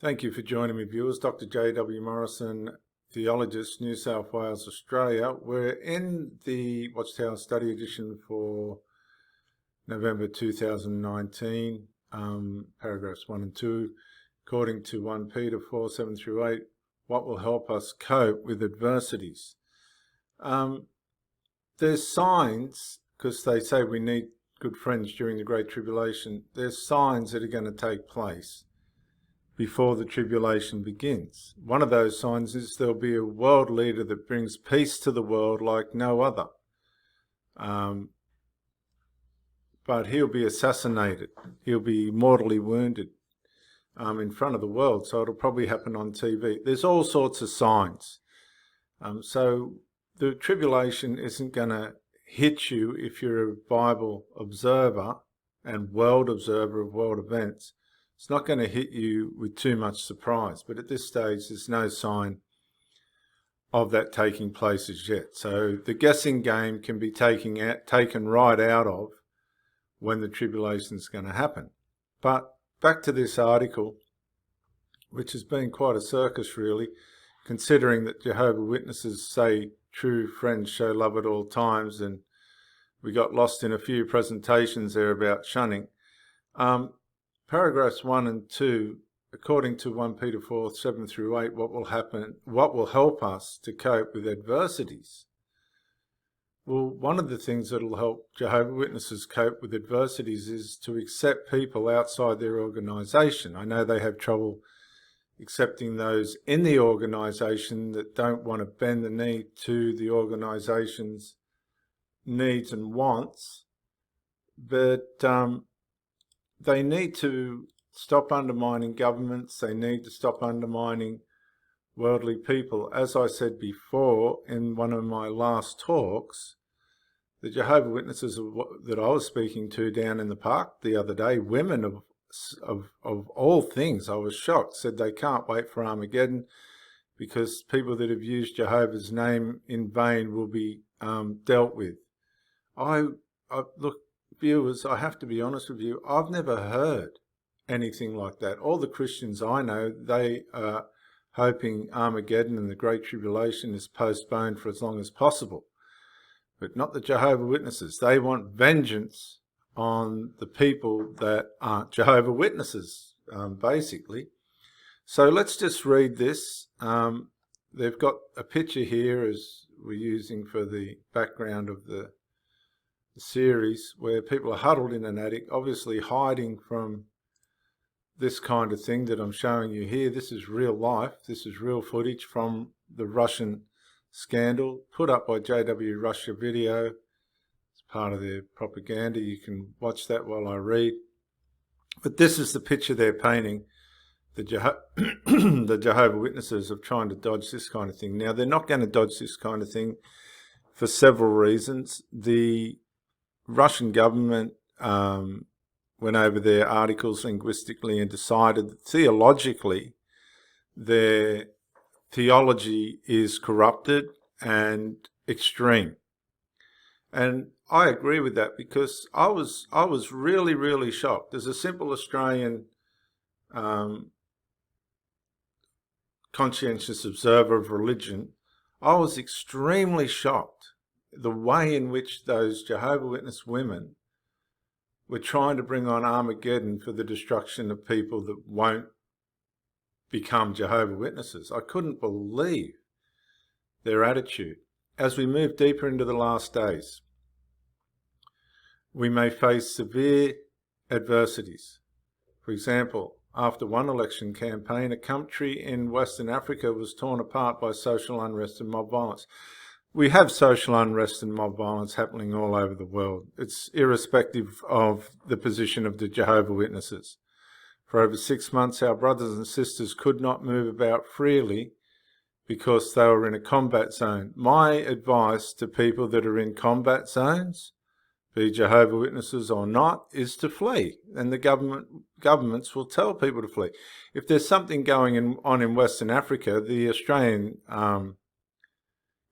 Thank you for joining me, viewers. Dr. J.W. Morrison, theologist, New South Wales, Australia. We're in the Watchtower study edition for November 2019, paragraphs 1 and 2. According to 1 Peter 4, 7 through 8, what will help us cope with adversities? There's signs, because they say we need good friends during the Great Tribulation, there's signs that are going to take place before the tribulation begins. One of those signs is there'll be a world leader that brings peace to the world like no other. But he'll be assassinated. He'll be mortally wounded in front of the world, so it'll probably happen on TV. There's all sorts of signs. So the tribulation isn't going to hit you if you're a Bible observer and world observer of world events. It's not going to hit you with too much surprise, but at this stage there's no sign of that taking place as yet. So the guessing game can be taken right out of when the tribulation is going to happen. But back to this article, which has been quite a circus really, considering that Jehovah Witnesses say true friends show love at all times, and we got lost in a few presentations there about shunning. Paragraphs 1 and 2, according to 1 Peter 4, 7 through 8, what will help us to cope with adversities? Well, one of the things that will help Jehovah Witnesses cope with adversities is to accept people outside their organisation. I know they have trouble accepting those in the organisation that don't want to bend the knee to the organisation's needs and wants, but they need to stop undermining governments. They need to stop undermining worldly people. As I said before in one of my last talks, the Jehovah Witnesses that I was speaking to down in the park the other day, women of all things, I was shocked, said they can't wait for Armageddon because people that have used Jehovah's name in vain will be dealt with. Look, viewers, I have to be honest with you, I've never heard anything like that. All the Christians I know, they are hoping Armageddon and the Great Tribulation is postponed for as long as possible. But not the Jehovah Witnesses. They want vengeance on the people that aren't Jehovah Witnesses, basically. So let's just read this. They've got a picture here as we're using for the background of the series, where people are huddled in an attic, obviously hiding from this kind of thing that I'm showing you here. This is real life. This is real footage from the Russian scandal, put up by JW Russia Video. It's part of their propaganda. You can watch that while I read. But this is the picture they're painting, the Jehovah Witnesses, of trying to dodge this kind of thing. Now, they're not going to dodge this kind of thing for several reasons. The Russian government went over their articles linguistically and decided that theologically their theology is corrupted and extreme. And I agree with that, because I was really, really shocked. As a simple Australian conscientious observer of religion, I was extremely shocked the way in which those Jehovah Witness women were trying to bring on Armageddon for the destruction of people that won't become Jehovah Witnesses. I couldn't believe their attitude. As we move deeper into the last days, we may face severe adversities. For example, after one election campaign, a country in Western Africa was torn apart by social unrest and mob violence. We have social unrest and mob violence happening all over the world. It's irrespective of the position of the Jehovah Witnesses. For over 6 months, our brothers and sisters could not move about freely because they were in a combat zone. My advice to people that are in combat zones, be Jehovah Witnesses or not, is to flee. And the governments will tell people to flee. If there's something going on in Western Africa, the Australian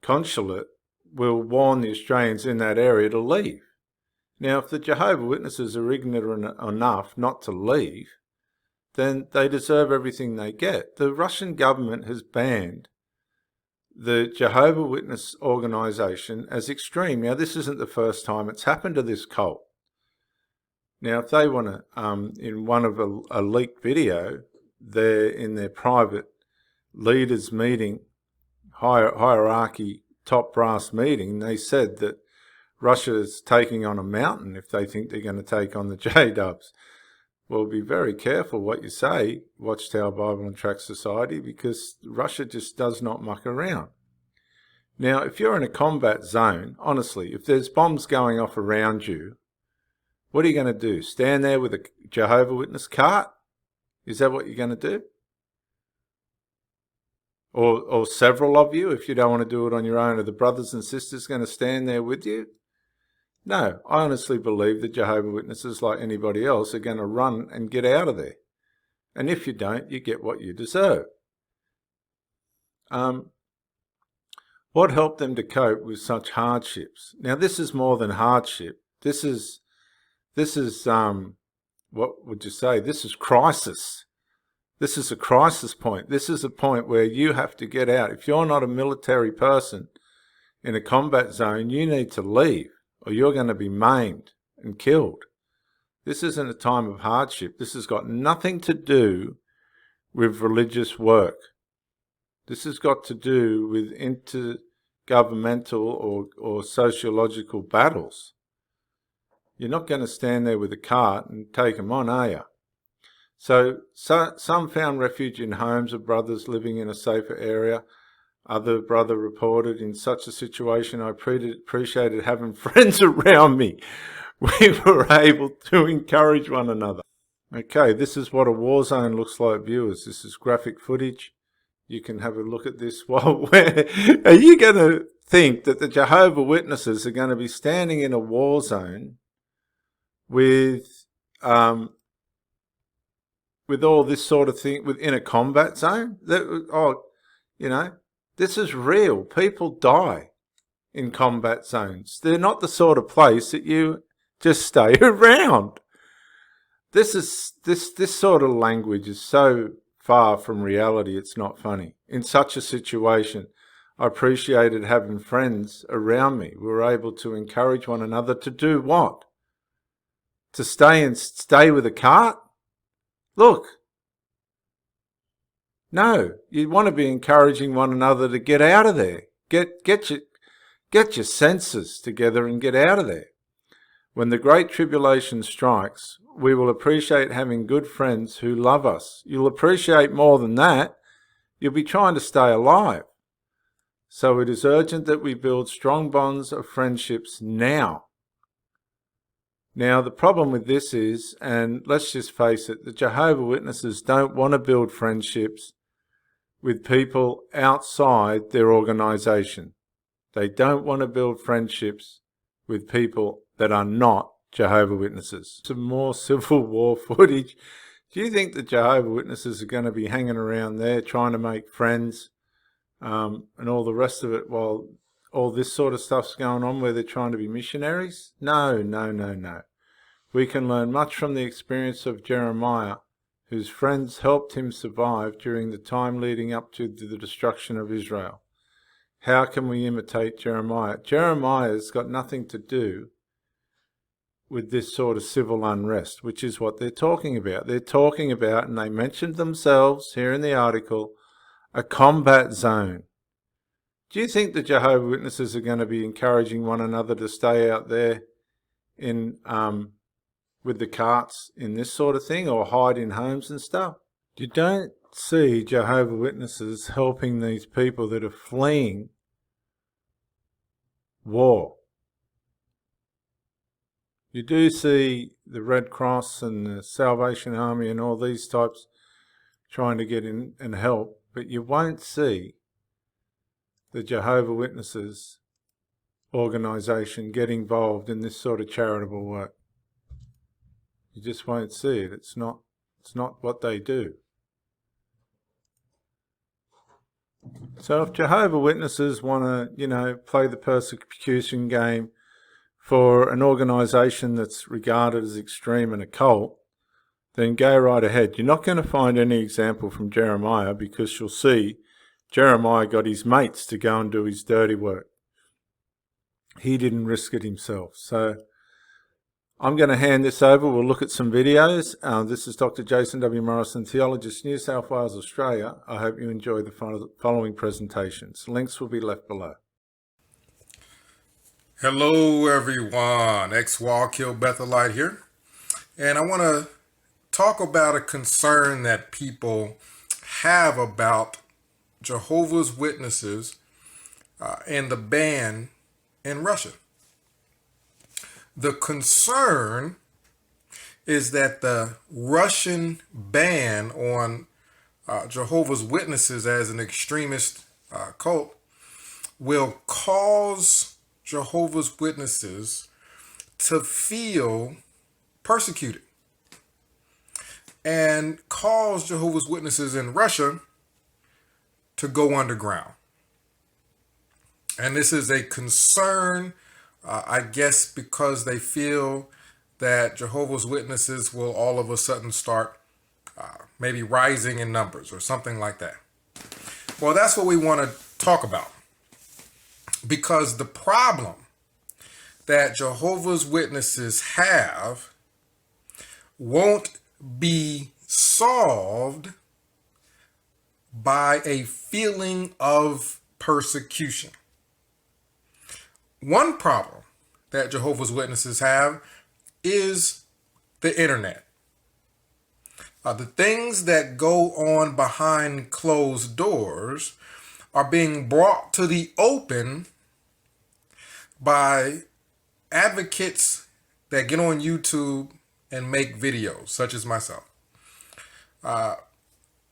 consulate will warn the Australians in that area to leave. Now, if the Jehovah Witnesses are ignorant enough not to leave, then they deserve everything they get. The Russian government has banned the Jehovah Witness organisation as extreme. Now, this isn't the first time it's happened to this cult. Now, if they want to, in one of a leaked video, they're in their private leaders meeting, hierarchy, top brass meeting, they said that Russia is taking on a mountain if they think they're going to take on the J-dubs. Well, be very careful what you say, Watchtower Bible and Tract Society, because Russia just does not muck around. Now, if you're in a combat zone, honestly, if there's bombs going off around you, what are you going to do? Stand there with a Jehovah Witness cart? Is that what you're going to do? Or several of you, if you don't want to do it on your own? Are the brothers and sisters going to stand there with you? No, I honestly believe that Jehovah Witnesses, like anybody else, are going to run and get out of there. And if you don't, you get what you deserve. What helped them to cope with such hardships? Now, this is more than hardship. This is what would you say? This is crisis. This is a crisis point. This is a point where you have to get out. If you're not a military person in a combat zone, you need to leave, or you're going to be maimed and killed. This isn't a time of hardship. This has got nothing to do with religious work. This has got to do with intergovernmental or sociological battles. You're not going to stand there with a cart and take them on, are you? So some found refuge in homes of brothers living in a safer area. Other brother reported, in such a situation, I appreciated having friends around me. We were able to encourage one another. Okay, this is what a war zone looks like, viewers. This is graphic footage. You can have a look at this. Well, are you going to think that the Jehovah Witnesses are going to be standing in a war zone with all this sort of thing within a combat zone? This is real. People die in combat zones. They're not the sort of place that you just stay around. This sort of language is so far from reality, it's not funny. In such a situation, I appreciated having friends around me. We were able to encourage one another to do what? To stay with a cart? Look. No, you want to be encouraging one another to get out of there. Get your senses together and get out of there. When the Great Tribulation strikes, we will appreciate having good friends who love us. You'll appreciate more than that. You'll be trying to stay alive. So it is urgent that we build strong bonds of friendships now. Now, the problem with this is, and let's just face it, the Jehovah Witnesses don't want to build friendships with people outside their organisation. They don't want to build friendships with people that are not Jehovah Witnesses. Some more Civil War footage. Do you think the Jehovah Witnesses are going to be hanging around there trying to make friends and all the rest of it while all this sort of stuff's going on where they're trying to be missionaries? No. We can learn much from the experience of Jeremiah, whose friends helped him survive during the time leading up to the destruction of Israel. How can we imitate Jeremiah? Jeremiah's got nothing to do with this sort of civil unrest, which is what they're talking about. They're talking about, and they mentioned themselves here in the article, a combat zone. Do you think the Jehovah Witnesses are going to be encouraging one another to stay out there in with the carts in this sort of thing, or hide in homes and stuff? You don't see Jehovah Witnesses helping these people that are fleeing war. You do see the Red Cross and the Salvation Army and all these types trying to get in and help, but you won't see the Jehovah Witnesses organisation get involved in this sort of charitable work. You just won't see it. It's not what they do. So if Jehovah Witnesses want to, play the persecution game for an organisation that's regarded as extreme and a cult, then go right ahead. You're not going to find any example from Jeremiah, because you'll see Jeremiah got his mates to go and do his dirty work. He didn't risk it himself. So I'm going to hand this over. We'll look at some videos. This is Dr. Jason W. Morrison, theologist, New South Wales, Australia. I hope you enjoy the following presentations. Links will be left below. Hello everyone, ex-Wallkill Bethelite here, and I want to talk about a concern that people have about Jehovah's Witnesses and the ban in Russia. The concern is that the Russian ban on Jehovah's Witnesses as an extremist cult will cause Jehovah's Witnesses to feel persecuted and cause Jehovah's Witnesses in Russia to go underground. And this is a concern, I guess, because they feel that Jehovah's Witnesses will all of a sudden start maybe rising in numbers or something like that. Well, that's what we want to talk about. Because the problem that Jehovah's Witnesses have won't be solved by a feeling of persecution. One problem that Jehovah's Witnesses have is the internet. The things that go on behind closed doors are being brought to the open by advocates that get on YouTube and make videos, such as myself.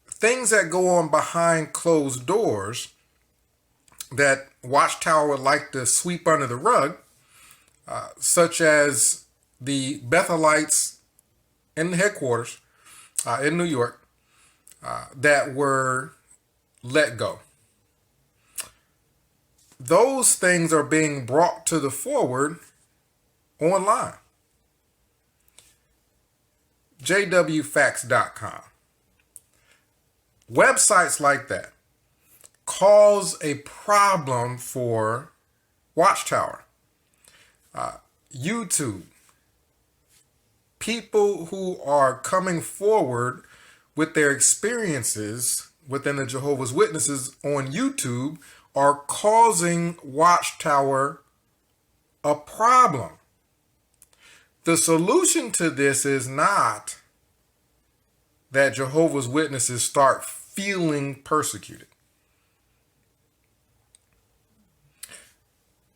Things that go on behind closed doors that Watchtower would like to sweep under the rug, such as the Bethelites in the headquarters in New York that were let go. Those things are being brought to the forward online. jwfacts.com. Websites like that cause a problem for Watchtower. YouTube. People who are coming forward with their experiences within the Jehovah's Witnesses on YouTube are causing Watchtower a problem. The solution to this is not that Jehovah's Witnesses start feeling persecuted.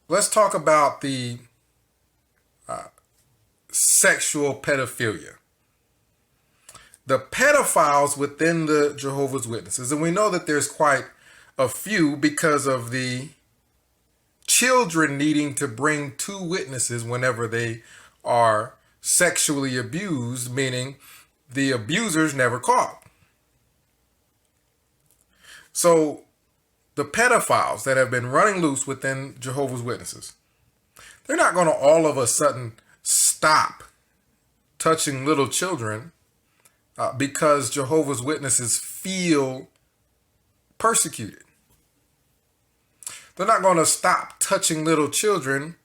Let's talk about the sexual pedophilia. The pedophiles within the Jehovah's Witnesses, and we know that there's quite a few because of the children needing to bring two witnesses whenever they are sexually abused, meaning the abusers never caught. So the pedophiles that have been running loose within Jehovah's Witnesses, they're not going to all of a sudden stop touching little children because Jehovah's Witnesses feel persecuted. They're not going to stop touching little children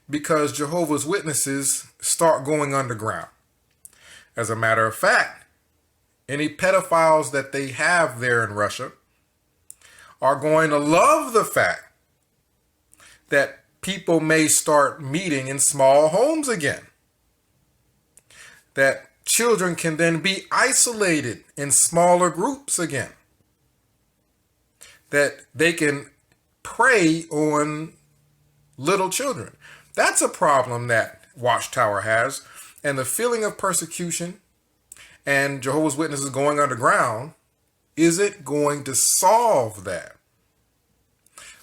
because Jehovah's Witnesses start going underground. As a matter of fact, any pedophiles that they have there in Russia are going to love the fact that people may start meeting in small homes again. That children can then be isolated in smaller groups again. That they can prey on little children. That's a problem that Watchtower has, and the feeling of persecution and Jehovah's Witnesses going underground isn't going to solve that.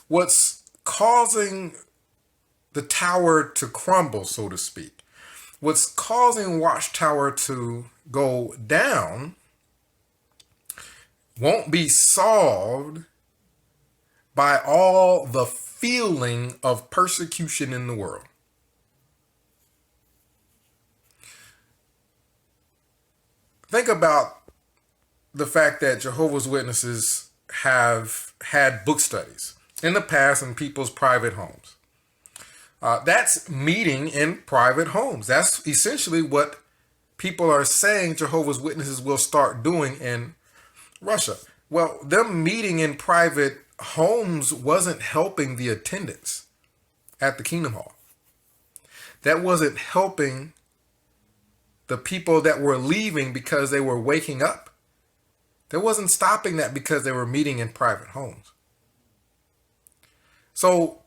What's causing the tower to crumble, so to speak, what's causing Watchtower to go down won't be solved by all the feeling of persecution in the world. think about the fact that Jehovah's Witnesses have had book studies in the past in people's private homes. That's meeting in private homes. That's essentially what people are saying Jehovah's Witnesses will start doing in Russia. Well, them meeting in private homes wasn't helping the attendance at the Kingdom Hall. That wasn't helping the people that were leaving because they were waking up. That wasn't stopping that because they were meeting in private homes. So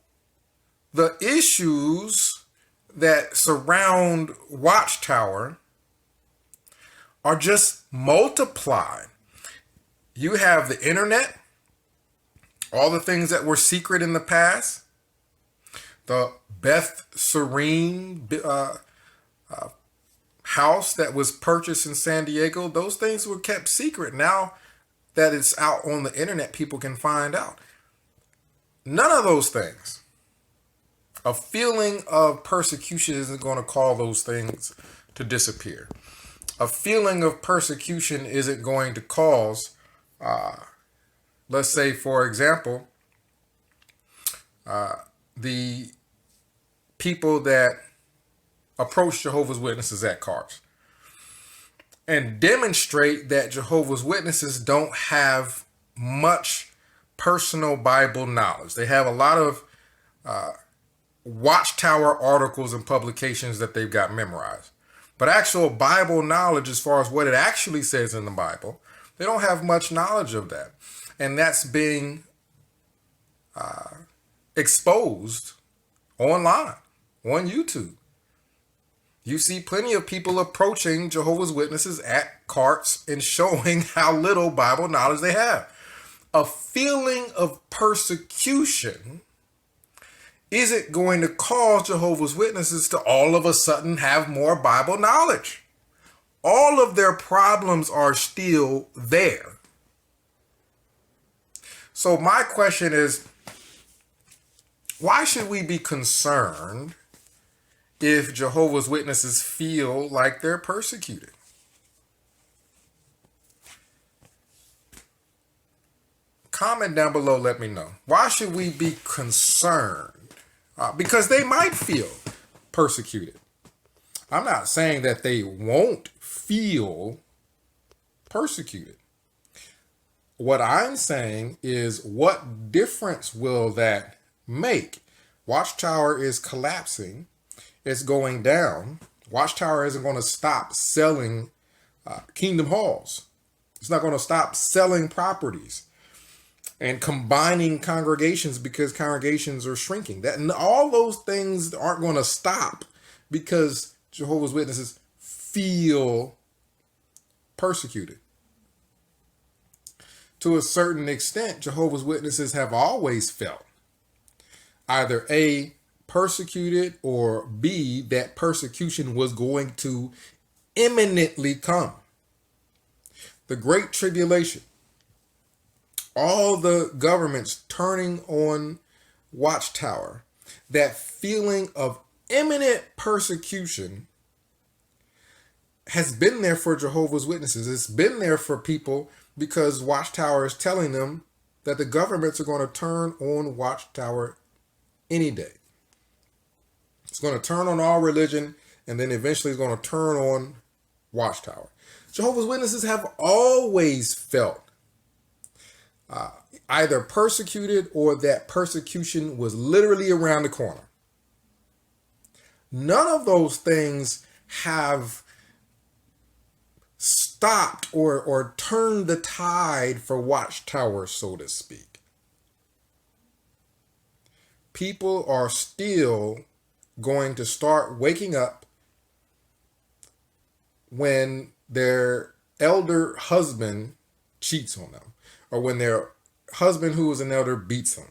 the issues that surround Watchtower are just multiplied. You have the internet, all the things that were secret in the past, the Beth Serene house that was purchased in San Diego, those things were kept secret. Now that it's out on the internet, people can find out. None of those things. A feeling of persecution isn't going to cause those things to disappear. A feeling of persecution isn't going to cause, let's say, for example, the people that approach Jehovah's Witnesses at cars and demonstrate that Jehovah's Witnesses don't have much personal Bible knowledge. They have a lot of Watchtower articles and publications that they've got memorized. But actual Bible knowledge, as far as what it actually says in the Bible, they don't have much knowledge of that. And that's being exposed online, on YouTube. You see plenty of people approaching Jehovah's Witnesses at carts and showing how little Bible knowledge they have. A feeling of persecution isn't going to cause Jehovah's Witnesses to all of a sudden have more Bible knowledge. All of their problems are still there. So my question is, why should we be concerned if Jehovah's Witnesses feel like they're persecuted? Comment down below, let me know. Why should we be concerned? Because they might feel persecuted. I'm not saying that they won't feel persecuted. What I'm saying is, what difference will that make? Watchtower is collapsing. It's going down. Watchtower isn't going to stop selling Kingdom Halls. It's not going to stop selling properties and combining congregations because congregations are shrinking. That and all those things aren't going to stop because Jehovah's Witnesses feel persecuted. To a certain extent, Jehovah's Witnesses have always felt either A, persecuted, or B, that persecution was going to imminently come. The Great Tribulation, all the governments turning on Watchtower, that feeling of imminent persecution has been there for Jehovah's Witnesses. It's been there for people because Watchtower is telling them that the governments are going to turn on Watchtower any day. It's going to turn on all religion, and then eventually it's going to turn on Watchtower. Jehovah's Witnesses have always felt either persecuted or that persecution was literally around the corner. None of those things have stopped or turned the tide for Watchtower, so to speak. People are still going to start waking up when their elder husband cheats on them, or when their husband who is an elder beats them,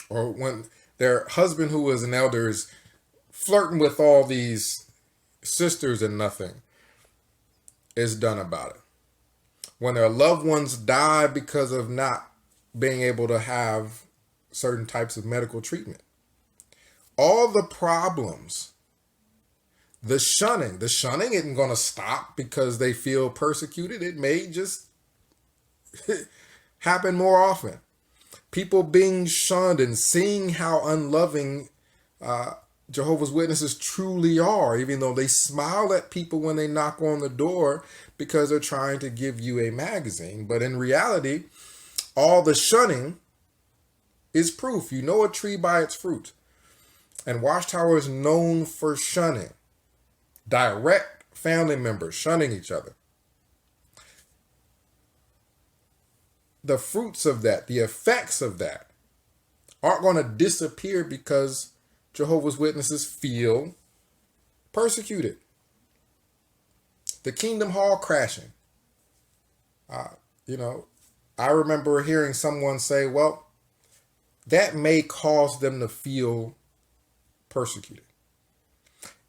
or when their husband who is an elder is flirting with all these sisters and nothing is done about it. When their loved ones die because of not being able to have certain types of medical treatment. All the problems The shunning isn't going to stop because they feel persecuted. It may just happen more often. People being shunned and seeing how unloving Jehovah's Witnesses truly are, even though they smile at people when they knock on the door because they're trying to give you a magazine. But in reality, all the shunning is proof. You know a tree by its fruit. And Watchtower is known for shunning. Direct family members shunning each other. The fruits of that, the effects of that, aren't going to disappear because Jehovah's Witnesses feel persecuted. The Kingdom Hall crashing. I remember hearing someone say, well, that may cause them to feel persecuted.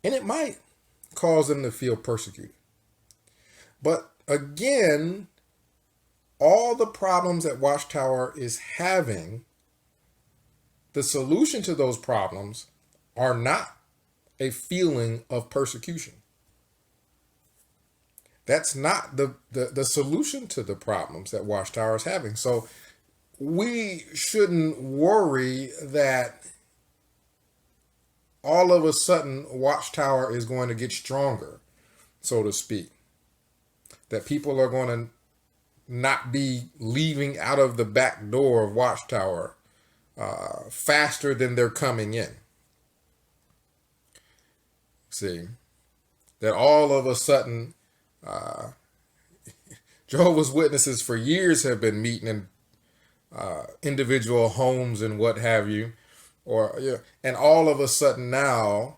And it might cause them to feel persecuted. But again, all the problems that Watchtower is having, the solution to those problems are not a feeling of persecution. That's not the solution to the problems that Watchtower is having. So we shouldn't worry that all of a sudden Watchtower is going to get stronger, so to speak. That people are going to not be leaving out of the back door of Watchtower faster than they're coming in. See, that all of a sudden Jehovah's Witnesses for years have been meeting in individual homes and what have you, and all of a sudden now,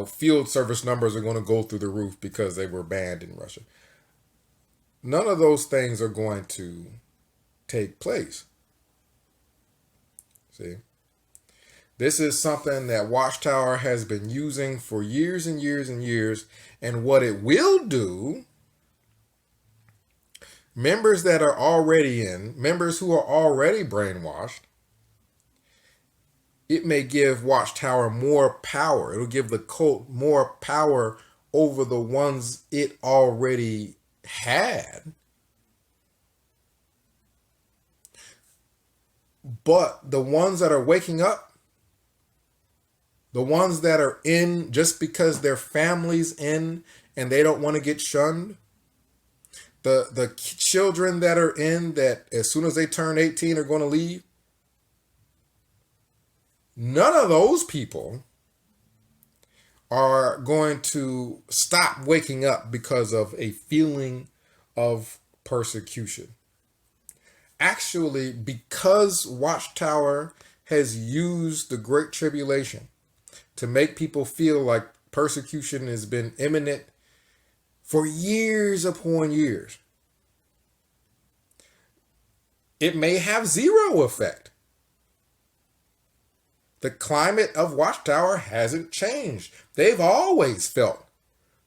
field service numbers are going to go through the roof because they were banned in Russia. None of those things are going to take place. See, this is something that Watchtower has been using for years and years and years. And what it will do, members who are already brainwashed, it may give Watchtower more power. It'll give the cult more power over the ones it already had. But the ones that are waking up, the ones that are in just because their family's in and they don't want to get shunned, the children that are in that as soon as they turn 18 are going to leave, none of those people are going to stop waking up because of a feeling of persecution. Actually, because Watchtower has used the Great Tribulation to make people feel like persecution has been imminent for years upon years, it may have zero effect. The climate of Watchtower hasn't changed. They've always felt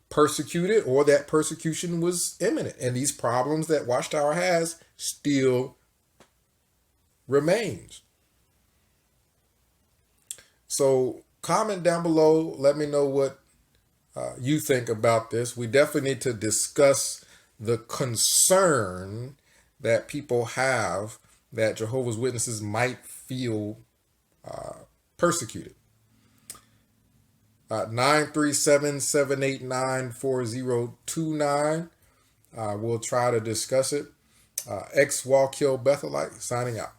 persecuted or that persecution was imminent. And these problems that Watchtower has still remains. So comment down below. Let me know what you think about this. We definitely need to discuss the concern that people have that Jehovah's Witnesses might feel persecuted. 937-789-4029. We'll try to discuss it. X Wall Kill Bethelite signing out.